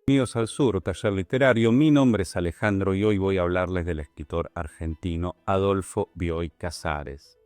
Bienvenidos al Sur, Taller Literario. Mi nombre es Alejandro y hoy voy a hablarles del escritor argentino Adolfo Bioy Casares.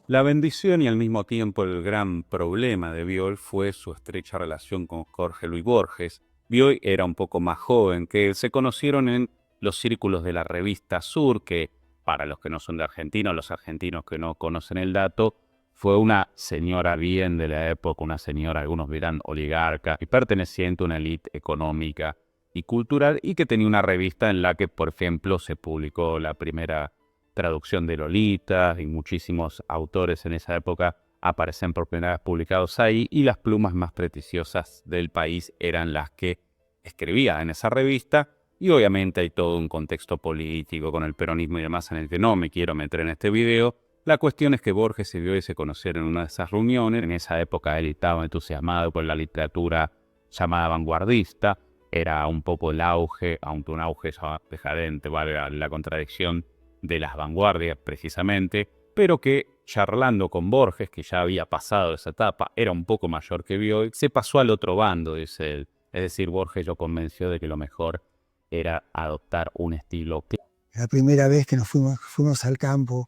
La bendición y al mismo tiempo el gran problema de Bioy fue su estrecha relación con Jorge Luis Borges. Bioy era un poco más joven que él. Se conocieron en los círculos de la revista Sur, que para los que no son de Argentina, los argentinos que no conocen el dato, fue una señora bien de la época, una señora, algunos dirán oligarca, y perteneciente a una élite económica y cultural, y que tenía una revista en la que, por ejemplo, se publicó la primera traducción de Lolita, y muchísimos autores en esa época aparecen por primera vez publicados ahí, y las plumas más prestigiosas del país eran las que escribía en esa revista, y obviamente hay todo un contexto político con el peronismo y demás en el que no me quiero meter en este video. La cuestión es que Borges y Bioy se conocieron en una de esas reuniones. En esa época él estaba entusiasmado por la literatura llamada vanguardista. Era un poco el auge, aunque un auge decadente, vale la contradicción de las vanguardias precisamente, pero que charlando con Borges, que ya había pasado esa etapa, era un poco mayor que Bioy, se pasó al otro bando, dice él. Es decir, Borges lo convenció de que lo mejor era adoptar un estilo. La primera vez que nos fuimos al campo,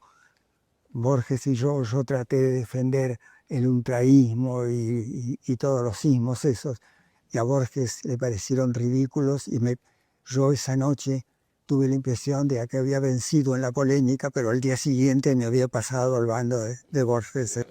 Borges y yo traté de defender el ultraísmo y todos los ismos esos, y a Borges le parecieron ridículos, y yo esa noche tuve la impresión de que había vencido en la polémica, pero al día siguiente me había pasado al bando de Borges.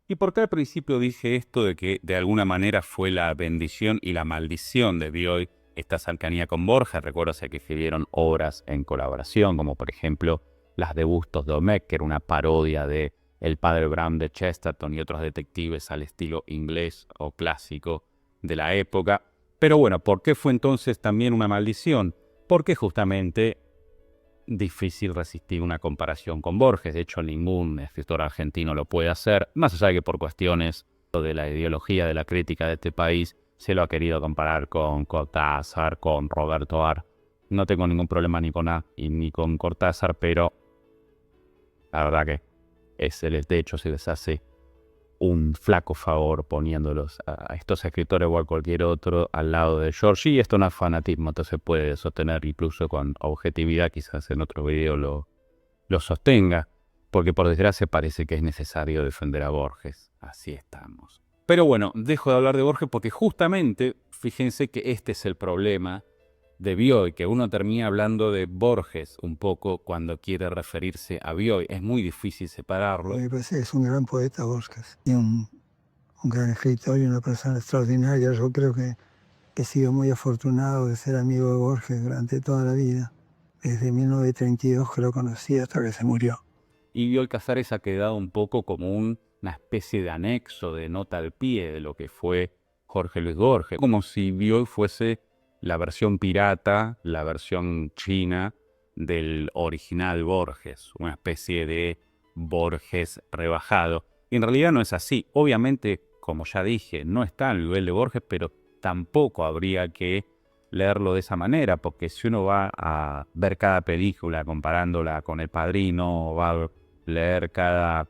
¿Y por qué al principio dije esto de que de alguna manera fue la bendición y la maldición de Bioy esta cercanía con Borges? Recuérdase que escribieron obras en colaboración, como por ejemplo las de Bustos Domecq, que era una parodia de El Padre Brown de Chesterton y otros detectives al estilo inglés o clásico de la época. Pero bueno, ¿por qué fue entonces también una maldición? Porque justamente difícil resistir una comparación con Borges. De hecho, ningún escritor argentino lo puede hacer, más allá de que por cuestiones de la ideología de la crítica de este país se lo ha querido comparar con Cortázar, con Roberto Ar. No tengo ningún problema ni con A ni con Cortázar, pero la verdad que de hecho se les hace un flaco favor poniéndolos a estos escritores o a cualquier otro al lado de George. Y esto no es fanatismo, entonces puede sostener incluso con objetividad, quizás en otro video lo sostenga, porque por desgracia parece que es necesario defender a Borges. Así estamos. Pero bueno, dejo de hablar de Borges porque justamente, fíjense que este es el problema de Bioy, que uno termina hablando de Borges un poco cuando quiere referirse a Bioy. Es muy difícil separarlo. Me parece que es un gran poeta Borges, y un gran escritor y una persona extraordinaria. Yo creo que he sido muy afortunado de ser amigo de Borges durante toda la vida. Desde 1932 que lo conocí hasta que se murió. Y Bioy Casares ha quedado un poco como una especie de anexo, de nota al pie de lo que fue Jorge Luis Borges. Como si Bioy fuese la versión pirata, la versión china del original Borges, una especie de Borges rebajado. Y en realidad no es así. Obviamente, como ya dije, no está al nivel de Borges, pero tampoco habría que leerlo de esa manera, porque si uno va a ver cada película comparándola con El Padrino, va a leer cada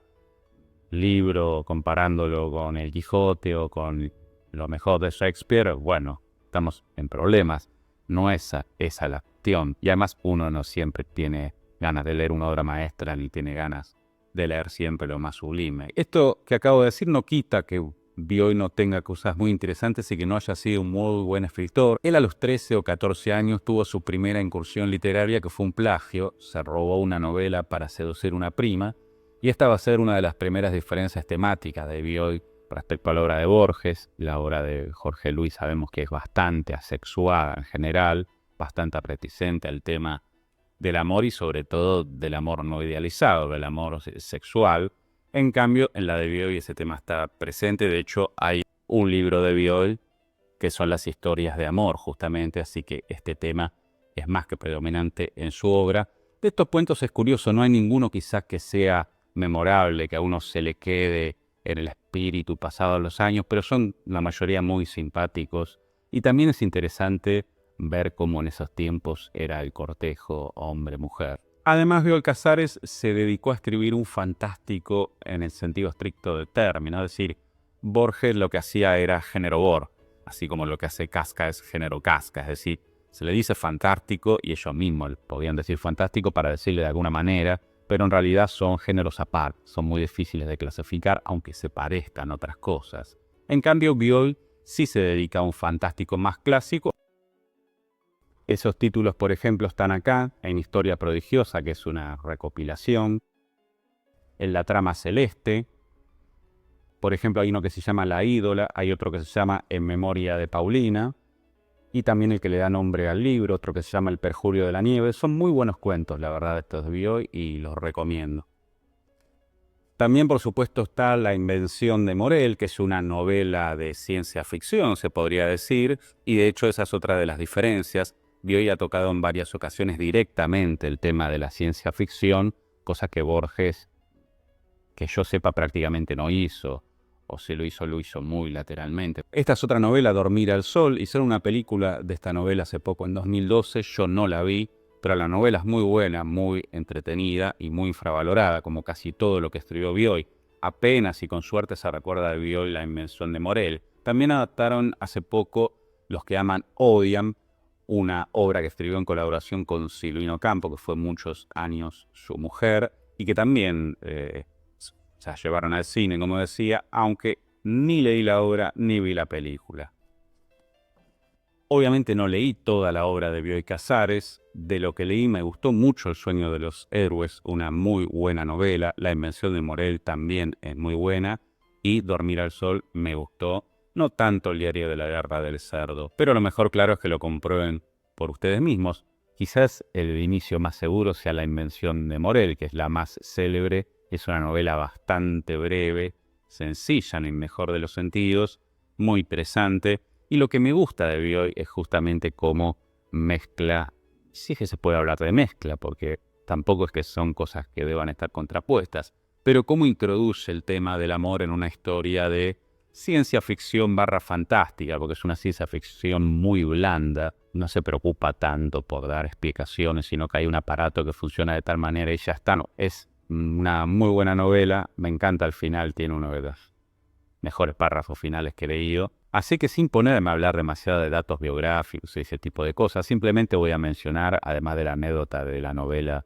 libro comparándolo con El Quijote o con lo mejor de Shakespeare, bueno, estamos en problemas. No es esa la cuestión. Y además uno no siempre tiene ganas de leer una obra maestra ni tiene ganas de leer siempre lo más sublime. Esto que acabo de decir no quita que Bioy no tenga cosas muy interesantes y que no haya sido un muy buen escritor. Él a los 13 o 14 años tuvo su primera incursión literaria, que fue un plagio. Se robó una novela para seducir una prima, y esta va a ser una de las primeras diferencias temáticas de Bioy respecto a la obra de Borges. La obra de Jorge Luis sabemos que es bastante asexuada en general, bastante reticente al tema del amor y sobre todo del amor no idealizado, del amor sexual. En cambio, en la de Bioy ese tema está presente. De hecho, hay un libro de Bioy que son las historias de amor, justamente, así que este tema es más que predominante en su obra. De estos cuentos es curioso, no hay ninguno quizás que sea memorable, que a uno se le quede en el espíritu pasado los años, pero son la mayoría muy simpáticos. Y también es interesante ver cómo en esos tiempos era el cortejo hombre-mujer. Además, Bioy Casares se dedicó a escribir un fantástico en el sentido estricto del término, es decir, Borges lo que hacía era género Bor, así como lo que hace Kafka es género Kafka, es decir, se le dice fantástico y ellos mismos podían decir fantástico para decirle de alguna manera, pero en realidad son géneros aparte, son muy difíciles de clasificar aunque se parezcan otras cosas. En cambio, Bioy sí se dedica a un fantástico más clásico. Esos títulos, por ejemplo, están acá, en Historia Prodigiosa, que es una recopilación, en La Trama Celeste. Por ejemplo, hay uno que se llama La Ídola, hay otro que se llama En Memoria de Paulina, y también el que le da nombre al libro, otro que se llama El Perjurio de la Nieve. Son muy buenos cuentos, la verdad, estos de Bioy, y los recomiendo. También, por supuesto, está La Invención de Morel, que es una novela de ciencia ficción, se podría decir, y de hecho esa es otra de las diferencias. Bioy ha tocado en varias ocasiones directamente el tema de la ciencia ficción, cosa que Borges, que yo sepa, prácticamente no hizo, o si lo hizo muy lateralmente. Esta es otra novela, Dormir al Sol. Hicieron una película de esta novela hace poco, en 2012, yo no la vi, pero la novela es muy buena, muy entretenida y muy infravalorada, como casi todo lo que escribió Bioy. Apenas y con suerte se recuerda de Bioy La Invención de Morel. También adaptaron hace poco Los que aman odian, una obra que escribió en colaboración con Silvino Campo, que fue muchos años su mujer, y que también se llevaron al cine, como decía, aunque ni leí la obra ni vi la película. Obviamente no leí toda la obra de Bioy Casares. De lo que leí me gustó mucho El sueño de los héroes, una muy buena novela. La Invención de Morel también es muy buena. Y Dormir al Sol me gustó. No tanto El diario de la guerra del cerdo, pero lo mejor, claro, es que lo comprueben por ustedes mismos. Quizás el inicio más seguro sea La Invención de Morel, que es la más célebre. Es una novela bastante breve, sencilla en el mejor de los sentidos, muy interesante. Y lo que me gusta de Bioy es justamente cómo mezcla, sí es que se puede hablar de mezcla, porque tampoco es que son cosas que deban estar contrapuestas, pero cómo introduce el tema del amor en una historia de ciencia ficción barra fantástica, porque es una ciencia ficción muy blanda, no se preocupa tanto por dar explicaciones, sino que hay un aparato que funciona de tal manera y ya está. No, es una muy buena novela, me encanta el final, tiene uno de los mejores párrafos finales que he leído. Así que sin ponerme a hablar demasiado de datos biográficos y ese tipo de cosas, simplemente voy a mencionar, además de la anécdota de la novela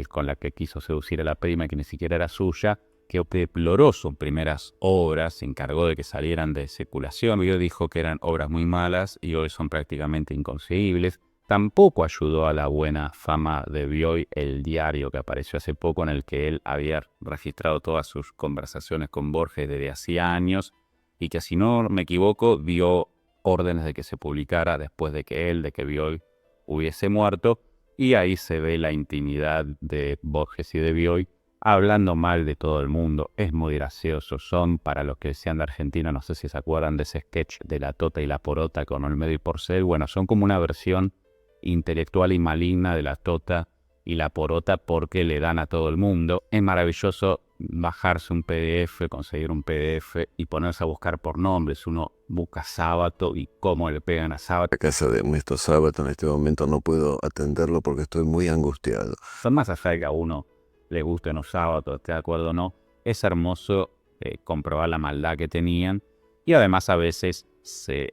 con la que quiso seducir a la prima, que ni siquiera era suya, que deploró sus primeras obras, se encargó de que salieran de circulación. Bioy dijo que eran obras muy malas y hoy son prácticamente inconcebibles. Tampoco ayudó a la buena fama de Bioy el diario que apareció hace poco, en el que él había registrado todas sus conversaciones con Borges desde hacía años, y que, si no me equivoco, dio órdenes de que se publicara después de que Bioy hubiese muerto, y ahí se ve la intimidad de Borges y de Bioy hablando mal de todo el mundo. Es muy gracioso. Son, para los que sean de Argentina, no sé si se acuerdan de ese sketch de La Tota y la Porota con Olmedo y Porcel. Bueno, son como una versión intelectual y maligna de La Tota y la Porota, porque le dan a todo el mundo. Es maravilloso bajarse un PDF, conseguir un PDF y ponerse a buscar por nombres. Uno busca Sábato y cómo le pegan a Sábato. La casa de Ernesto Sábato en este momento no puedo atenderlo porque estoy muy angustiado. Son más allá de que a uno le gusten los Sábatos, esté de acuerdo o no. Es hermoso comprobar la maldad que tenían, y además a veces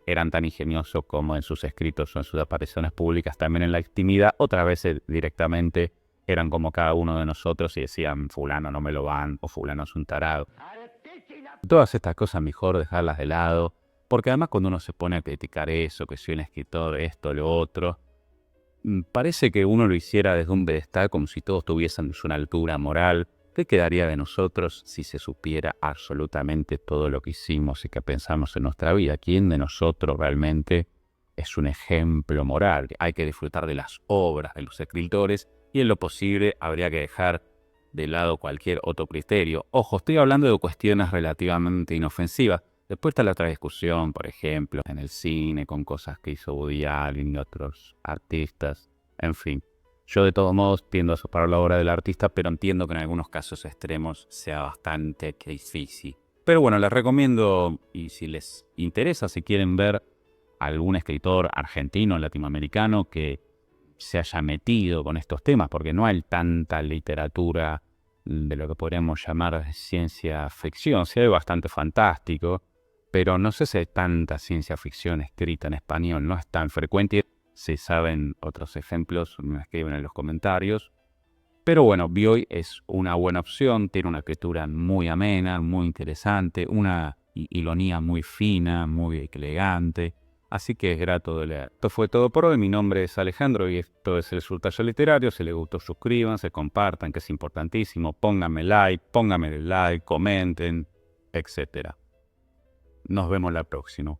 eran tan ingeniosos como en sus escritos o en sus apariciones públicas, también en la intimidad. Otras veces directamente eran como cada uno de nosotros y decían, fulano no me lo van, o fulano es un tarado. Todas estas cosas mejor dejarlas de lado, porque además cuando uno se pone a criticar eso, que soy un escritor, esto, lo otro, parece que uno lo hiciera desde un pedestal, como si todos tuviésemos una altura moral. ¿Qué quedaría de nosotros si se supiera absolutamente todo lo que hicimos y que pensamos en nuestra vida? ¿Quién de nosotros realmente es un ejemplo moral? Hay que disfrutar de las obras de los escritores y en lo posible habría que dejar de lado cualquier otro criterio. Ojo, estoy hablando de cuestiones relativamente inofensivas. Después está la otra discusión, por ejemplo, en el cine, con cosas que hizo Woody Allen y otros artistas. En fin, yo de todos modos tiendo a separar la obra del artista, pero entiendo que en algunos casos extremos sea bastante difícil. Pero bueno, les recomiendo, y si les interesa, si quieren ver algún escritor argentino, latinoamericano, que se haya metido con estos temas, porque no hay tanta literatura de lo que podríamos llamar ciencia ficción. Sí hay bastante fantástico, pero no sé si hay tanta ciencia ficción escrita en español, no es tan frecuente. Si saben otros ejemplos, me escriben en los comentarios. Pero bueno, Bioy es una buena opción, tiene una escritura muy amena, muy interesante, una ironía muy fina, muy elegante, así que es grato de leer. Esto fue todo por hoy, mi nombre es Alejandro y esto es El Surtallo Literario. Si les gustó, suscríbanse, compartan, que es importantísimo, pónganme like, comenten, etc. Nos vemos la próxima.